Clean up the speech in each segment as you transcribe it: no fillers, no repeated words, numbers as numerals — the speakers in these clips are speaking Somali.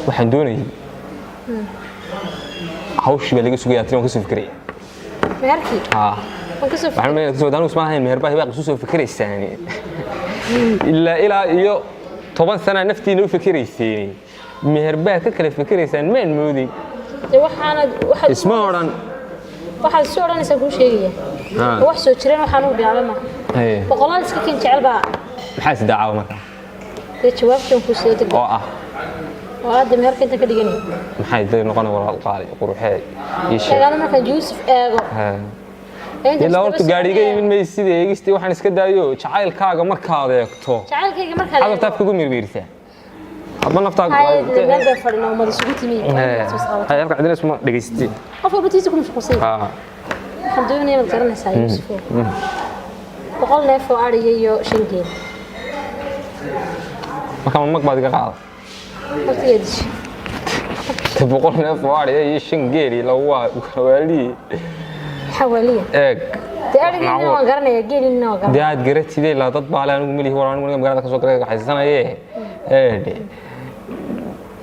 waxaan doonayay hawshii baa laga sugayaa tiin ka soo fikiray meherkii waxaan ma soo daanu ismaahayn meher baa ku soo fikiraysaan ilaa iyo 10 sano naftiina u fikiraysay meher baa ka kala fikiraysaan meen moodin waxa isma oran waxa soo oranaysa ku sheegaya wax soo jireen waxaan u bilaabay ma boqolaal iska kin jecel baa maxaa sidaaca marka jawaabtan ku soo degay oo وهذا مهرك أنت كديجني. محي ده نقولنا ولا قاري قروحي يشيل. أنا ما كان يوسف أجو. إلا ورت قاري جاي من ميسي ده يجستي واحد نسكت دايو شعيل كاغا مركاض يكتو. شعيل كاغا مركاض. هذا بتعرف كقول ميربيرته. أما نفتح. هاي نرجع فرنا وما تسويت مين. هاي أرجع عندنا اسمه دقيستي. أفضل بتيجي كل شخصية. الحمد لله ما تقدرنا ساي يوسف. بقولنا فواري يو شنجين. ما كان مك بعد قاعد. قلت تبقولنا فواري يو شنجيري لو هو حوالي. حوالي. إيه. تأرجع إنه قرنا يجيل إنه قرنا. ده عاد قرت سيدي لا تطبع على أنو ملي هو أنا مقولنا قرنا كسوق رأي حسنا إيه. إيه.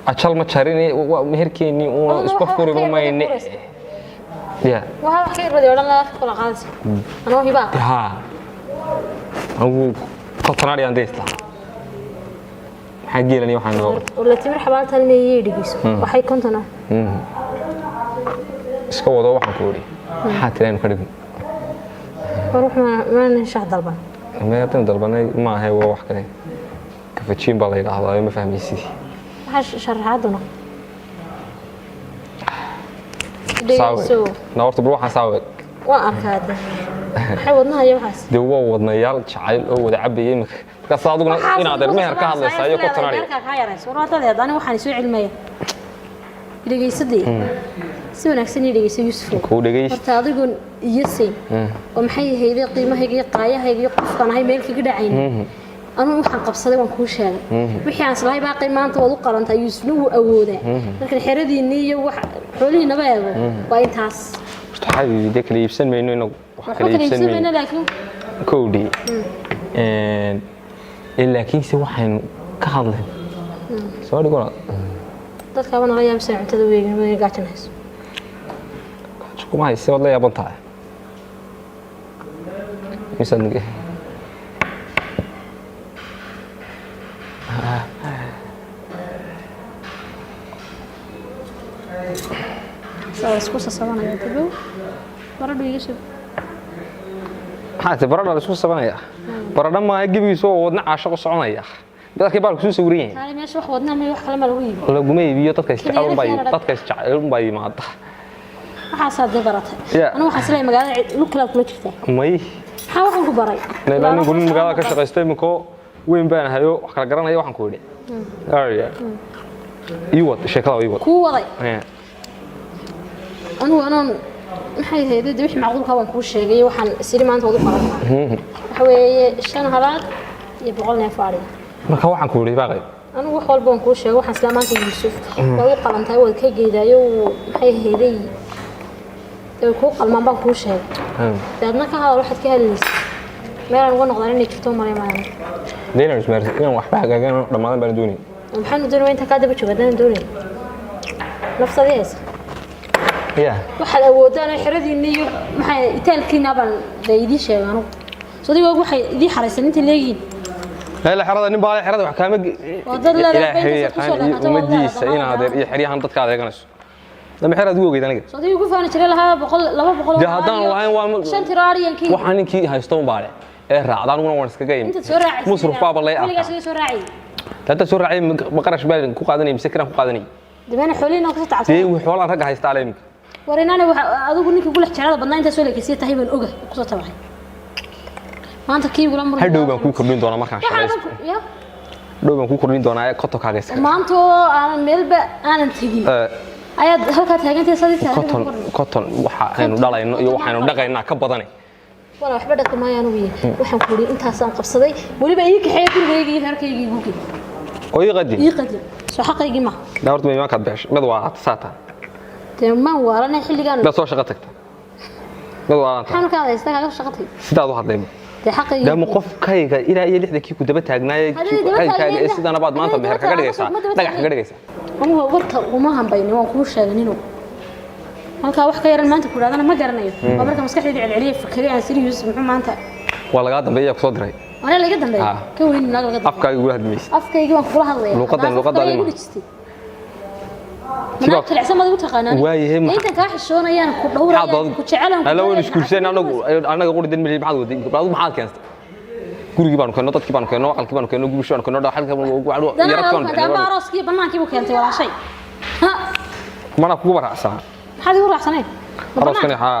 أشل ما تشاريني ومهركيني وإسبوعكوري بما يني. يا. وهذا خير بدي ولا لا أفكر قاس. أنا وهي بقى. ها. أو قطراني عندي إسلا. حاجي لني وحنا. ولا تمر حبالة المية دقيس. وحي كنت أنا. إسكو وضوء وحنا كوري. حتى لين كريم. وروح ما نشح ضربان. ما يبتن ضربان ما هي هو وحكي. كفتشين بالله يلاحظ ما فهم يسيدي. حش شرحاتنا. ساوي. نورت بروحها ساوي. وأركاد. حيوضنا يا وحاس. دوا وضنا يال شعيل أو دعبي يمك. كصادقنا إن هذا المهر كهذا سايق وتناري. أنا وحني سوي علمية. يدقي صدي. سوينا كسني يدقي يوسف. كود دقي. ارتاضيقون يسين. ومحي هيدي قيمة هيدي قاية هيدي قف كان هاي مالك كده عين. أنا وحن قبصة وانكوش هذا. وحي عن صلاحي باقي ما أنت وضوق قرنت يوسف نو أوده. لكن حردي النية وحولي نبأه. وين تاس. حبيبي ذاك اللي يبسن منه إنه يبسن منه لكن. كودي. لكن سوى حين كهذا. سؤال يقول. dadka wana la yaabsan cuntada weyn ma gaajanays kuma hayse wada yaaban tahay misanige isku sasabanaya tabu barado yeesho haata barado isku sabanaya barado ma gibiiso wadna caashaqo soconaya dadka baa ku soo wariyeen hal meesha wax wadna ma wax kale ma lagu yibo lagu ma yibiyo dadka isticmaalaan bay maanta waxa saad baratay ana waxa silay magaalada lu kala kula jirtaa may waxa waxan ku baray neelaan gulin magaalada ka shaqaystay miko weyn baan hayo wax kala garanayo waxan ku yiri ariya iwad sheekada iwad ku waday أنا maxay hay'adda wixii macquulka waan ku sheegay waxaan isiri maanta wada qaran waxa weeye 5 halaad iyo 100 neef ari marka waxaan ku yiri baaqay anigu wax walba waan ku sheegay waxaan isla maanta Yuusuf waa u qalantay wad ka geedayo maxay hay'aday ku qalmaan baan ku sheegay dadna ka hadal waxaad ka hadlaysaa meel aan uga noqdaan inay jirto maray maahan deynars mar inaan wax baagagan dhammaan baan doonay waxaan doonay inta ka daba joogadaan doonay nafsadees يا waxaad awoodaan xiradii maxay itaalkiina baan leeydi sheegaan soo waxay idii xareysan inta leeyiin la xirada nin baa xirada wax kaama umadiisa in adeer iyo xiriyahan dadka adeeganayso lama xirad ugu ogeyd aniga soo ugu faani jiray lahaa 100 200 hadaan lahayn waa shan tiraariyankii waxaan ninkii haysto baale ee raacdaan una waan iskaga yimid musruf baaba lay ah soo raacay dadka soo raacay ma qarash baa ku qaadanay mise kiran ku qaadanay dibana xooliina ku tacabtay ee xoolaha rag haysta aleem warinaana adigu ninkii gulax jeclada badnaa inta soo leekaysiin tahay baan oga ku soo tabay maanta kii gula mar hadhow baan ku kordhin doonaa markaan shaqaysto hadhow baan ku kordhin doonaa koto kaaga iska maanta aan meelba aanan tagin ayaad halka taagantay sadii taagantay koton waxa aynu dhalayno iyo waxaanu dhaqaynaa ka badanay wala waxba dhaqmayaan ugu waxaan ku yiri intaas aan qabsaday waliba ii kaxay gurigayga iyo harkayga guugi oo ii qadim soo xaqaygi ma dhawartu ma ka beesh mid waa saata تمام ورانا حلقان لا سو شقتك لا ورانا حنا كذا يستاهل شقتي سيداد واحد ليم حقي ده مقف كايغا الى اي لخدة كي كدبا تاغناي كايغا sidana baad maanta meher kaga dhigaysaa dhagax kaga dhigaysaa ama warta uma hanbayni waan ku sheeganino halka wax ka yaran maanta ku raadana ma garanayo waa marka maskaxdayda celceliye fikirey aan serious muxuu maanta waa laga dambeeyaa ku soo diray ana laga dambeeyaa ka weyn naga laga afkaaga ugu hadmaysa afkayga waan kula hadlaya luqadda ما تلعب ما تقول تقانان وايه انت كاحشون ايان ku dhawrayaan ku jecelan hala waan iskuulseen anaga qordin milay maxaad waday baad maxaad keentay gurigi baan keeno dadkii baan keeno aqalkii baan keeno gubisho baan keeno dhaxalka ugu wacdo yaradkan daba arooskii banaankii buu keentay wala shay ha mana kugu baraacsan maxaad ugu raacsanay arooskani ha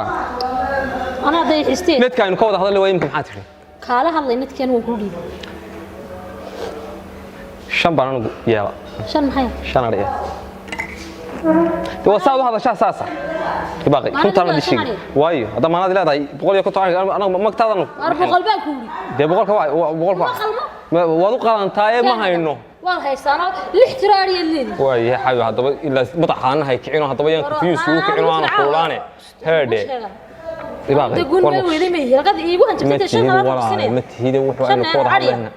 ana day xisteen nedka aynu ka wada hadalay waa imka maxaad tiri kala hadlay nedkan wuu ku dhiib shan baan anigu yeela shan maxay shan ariya وصاحب هذا شخص أسا يبغى كنت أنا دشين وايو هذا ما نادي لا ده بقول يكون تعرف أنا ما كتاد أنا بقول باكوري ده بقول كواي بقول كواي وضو قرن تاي ما هينو والله سنة الاحتراري اللي واي يا حبيبي هذا إلا مطعنا هاي كعنوا هذا بيان كفيوس وكعنوا أنا قولانه هردي يبغى تقول ما ويلي مي لقد يبغى أنت بتدش أنا ما سنة مت هيدا وحنا نقول هذا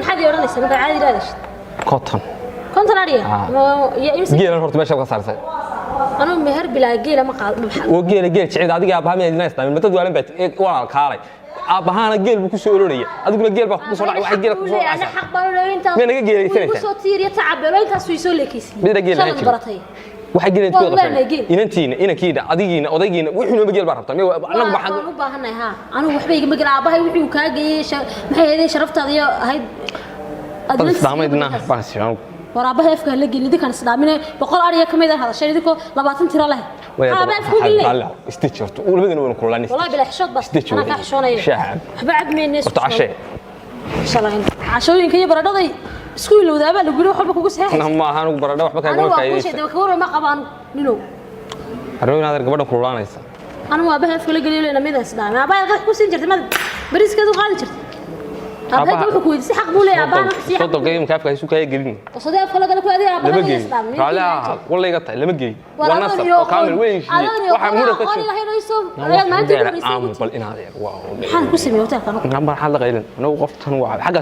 هذه يورنا السنة عادي لا كوتن كنت ناريه يا إمسك جيل أنا هرت ماشي بكسر أنا مهر بلا جيل ما قال وجيل شعيد هذيك أبها من الناس طيب متى تقول بيت ولا كاري أبها أنا جيل بكسورونية أقول جيل بكسور واحد جيل بكسور أنا حق بقول أنت من جيل ثاني بكسور تير يتعب لو أنت سويسول لك يسي بدي جيل هاي واحد جيل تقول إن كيدا أديجينا وإحنا بجيل برهبط أنا بحق بحنا ها أنا وحبي بقول أبها وحبي وكاجي ما هي هذه شرفت هذه هاي أدرس داميدنا بس شو ورابها أفكار لقي اللي كان استعمله بقول أريا كم هذا هذا الشيء ذيكو لبعضهم ترى له لا استيشرت ولا بدنا نقول لاني والله بلا حشود بس أنا كحشون أيه شاعر بعد من الناس وتعشى إن شاء الله عشوين كي برادة سكول وذا بقى يقولوا حبك وقص هاي أنا ما هانو برادة وحبك أنا أقول شيء ده كورة ما قبان نلو أروي هذا قبل كورونا لسه أنا ما أبغى أفكار لقي لنا ميدا استعمل أبغى أقول كوسين جرت ما بريس كذا قاعد جرت أبغى أقول كويس سي حق بولي أبغى صوت القيم كيف كيسو كي جرين وصدق أفكار لقي كذا أبغى استعمل لا والله يقطع لما جي ونص وكامل وين شيء واحد مو ركش ما أنت عام قل إن هذا واو حال كوسين يوتك أنا ما حال غيرن أنا وقفت أنا حاجة